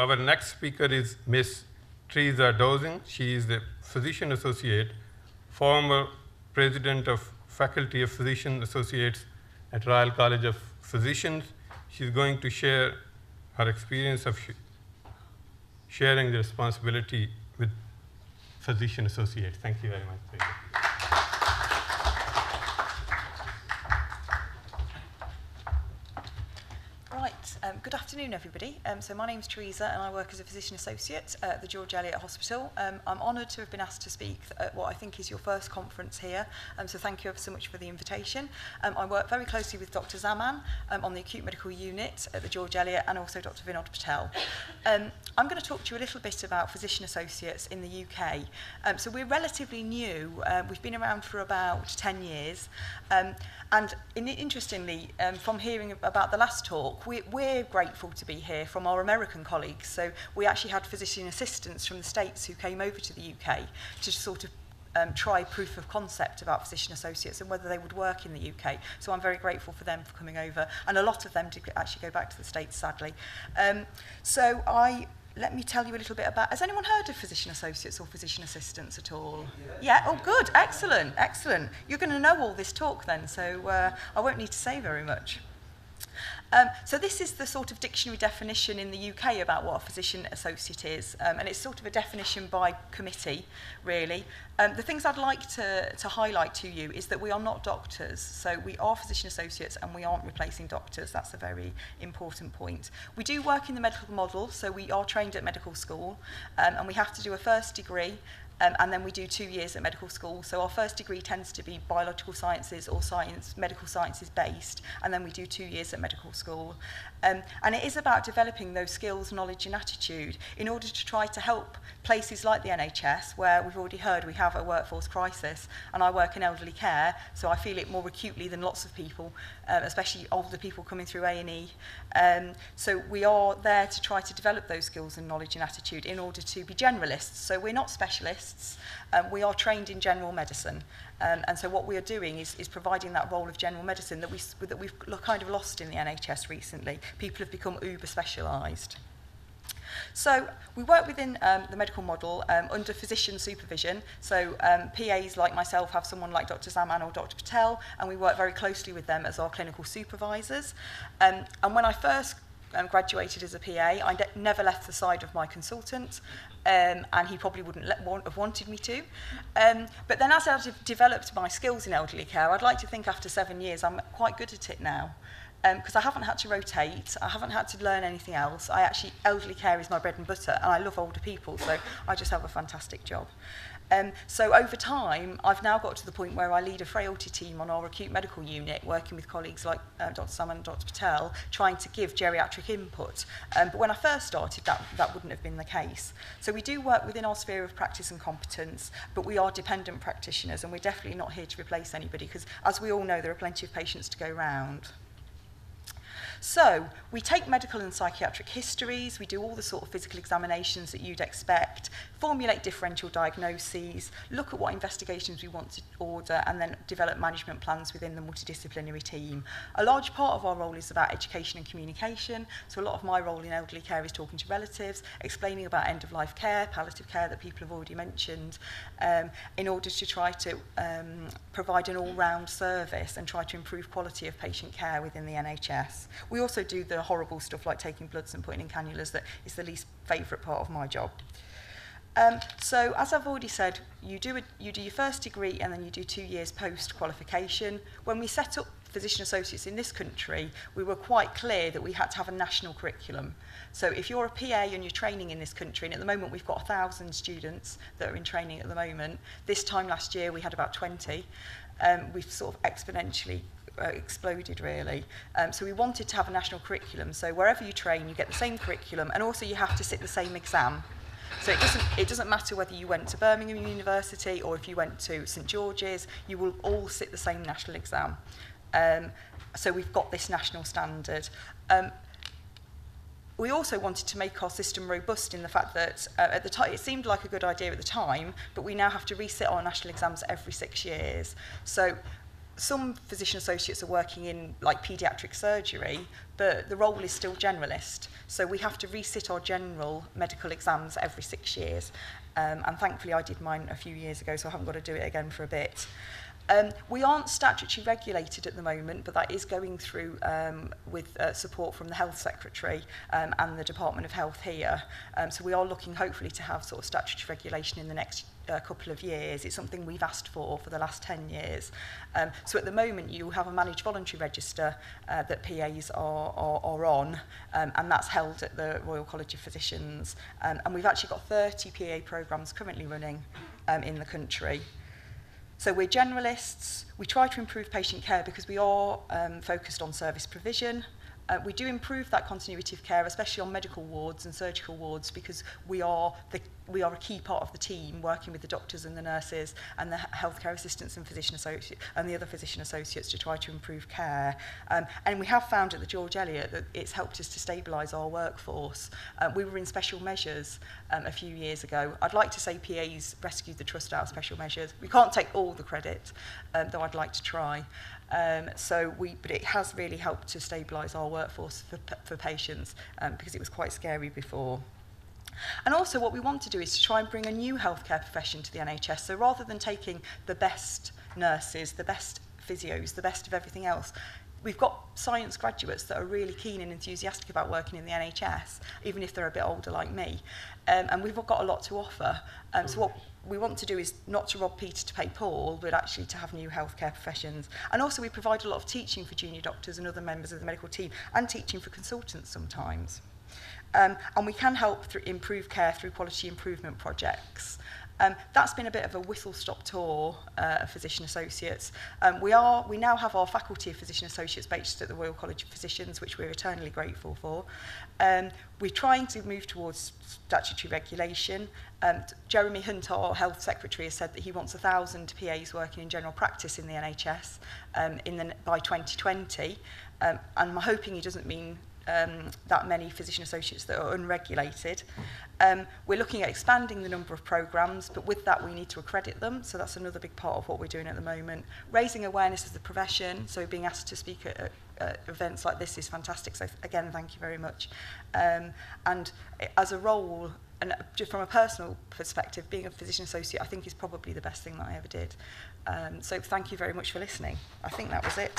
our next speaker is Miss Teresa Dowsing. She is the Physician Associate, former President of Faculty of Physician Associates at Royal College of Physicians. She's going to share her experience of sharing the responsibility with Physician Associates. Thank you very much, Teresa. Good afternoon, everybody. So my name's Teresa, and I work as a physician associate at the George Eliot Hospital. I'm honoured to have been asked to speak at what I think is your first conference here, so thank you ever so much for the invitation. I work very closely with Dr. Zaman on the acute medical unit at the George Eliot, and also Dr. Vinod Patel. I'm going to talk to you a little bit about physician associates in the UK. So we're relatively new. We've been around for about 10 years. And interestingly, from hearing about the last talk, we're grateful to be here from our American colleagues. So we actually had physician assistants from the States who came over to the UK to sort of try proof of concept about physician associates and whether they would work in the UK. So I'm very grateful for them for coming over. And a lot of them did actually go back to the States, sadly. Let me tell you a little bit about, has anyone heard of physician associates or physician assistants at all? Yeah? Oh, good. Excellent. Excellent. You're going to know all this talk then, so I won't need to say very much. So this is the sort of dictionary definition in the UK about what a physician associate is, and it's sort of a definition by committee, really. The things I'd like to highlight to you is that we are not doctors, so we are physician associates and we aren't replacing doctors. That's a very important point. We do work in the medical model, so we are trained at medical school, and we have to do a first degree, and then we do 2 years at medical school. So our first degree tends to be biological sciences or medical sciences based, and then we do 2 years at medical school. And it is about developing those skills, knowledge and attitude in order to try to help places like the NHS, where we've already heard we have a workforce crisis, and I work in elderly care, so I feel it more acutely than lots of people, especially older people coming through A&E. So we are there to try to develop those skills and knowledge and attitude in order to be generalists. So we're not specialists, we are trained in general medicine. And so what we are doing is providing that role of general medicine that we've kind of lost in the NHS recently. People have become uber specialised. So we work within the medical model under physician supervision. So PAs like myself have someone like Dr. Zaman or Dr. Patel, and we work very closely with them as our clinical supervisors. And when I first graduated as a PA, I never left the side of my consultant, and he probably wouldn't have wanted me to. But then as I've developed my skills in elderly care, I'd like to think after 7 years I'm quite good at it now. Because I haven't had to rotate, I haven't had to learn anything else. Elderly care is my bread and butter, and I love older people, so I just have a fantastic job. So over time, I've now got to the point where I lead a frailty team on our acute medical unit, working with colleagues like Dr. Salman and Dr. Patel, trying to give geriatric input. But when I first started, that wouldn't have been the case. So we do work within our sphere of practice and competence, but we are dependent practitioners, and we're definitely not here to replace anybody, because as we all know, there are plenty of patients to go round. So we take medical and psychiatric histories, we do all the sort of physical examinations that you'd expect, formulate differential diagnoses, look at what investigations we want to order, and then develop management plans within the multidisciplinary team. A large part of our role is about education and communication, so a lot of my role in elderly care is talking to relatives, explaining about end-of-life care, palliative care that people have already mentioned, in order to try to provide an all-round service and try to improve quality of patient care within the NHS. We also do the horrible stuff like taking bloods and putting in cannulas that is the least favourite part of my job. So as I've already said, you do your first degree and then you do 2 years post-qualification. When we set up physician associates in this country, we were quite clear that we had to have a national curriculum. So if you're a PA and you're training in this country, and at the moment we've got 1,000 students that are in training at the moment, this time last year we had about 20. We've sort of exponentially exploded, really. So we wanted to have a national curriculum, so wherever you train you get the same curriculum, and also you have to sit the same exam. So it doesn't matter whether you went to Birmingham University or if you went to St George's, you will all sit the same national exam. So we've got this national standard. We also wanted to make our system robust in the fact that at the time it seemed like a good idea at the time, but we now have to resit our national exams every 6 years. So some physician associates are working in like paediatric surgery, but the role is still generalist. So we have to resit our general medical exams every 6 years. And thankfully I did mine a few years ago, so I haven't got to do it again for a bit. We aren't statutory regulated at the moment, but that is going through with support from the Health Secretary and the Department of Health here. So we are looking hopefully to have sort of statutory regulation in the next couple of years. It's something we've asked for the last 10 years. So at the moment you have a managed voluntary register that PAs are on, and that's held at the Royal College of Physicians. And we've actually got 30 PA programmes currently running in the country. So we're generalists, we try to improve patient care because we are focused on service provision. We do improve that continuity of care, especially on medical wards and surgical wards, because we are a key part of the team working with the doctors and the nurses and the healthcare assistants and physician associates and the other physician associates to try to improve care. And we have found at the George Eliot that it's helped us to stabilise our workforce. We were in special measures a few years ago. I'd like to say PAs rescued the trust out of special measures. We can't take all the credit, though I'd like to try. But it has really helped to stabilise our workforce for patients because it was quite scary before. And also what we want to do is to try and bring a new healthcare profession to the NHS. So rather than taking the best nurses, the best physios, the best of everything else, we've got science graduates that are really keen and enthusiastic about working in the NHS, even if they're a bit older like me. And we've got a lot to offer. So what we want to do is not to rob Peter to pay Paul, but actually to have new healthcare professions. And also we provide a lot of teaching for junior doctors and other members of the medical team, and teaching for consultants sometimes. And we can help improve care through quality improvement projects. That's been a bit of a whistle-stop tour of physician associates. We now have our faculty of physician associates based at the Royal College of Physicians, which we're eternally grateful for. We're trying to move towards statutory regulation. Jeremy Hunt, our Health Secretary, has said that he wants 1,000 PAs working in general practice in the NHS by 2020. And I'm hoping he doesn't mean that many physician associates that are unregulated. We're looking at expanding the number of programmes, but with that we need to accredit them, so that's another big part of what we're doing at the moment. Raising awareness of the profession, so being asked to speak at events like this is fantastic, so again, thank you very much. And as a role, and just from a personal perspective, being a physician associate I think is probably the best thing that I ever did. So thank you very much for listening. I think that was it.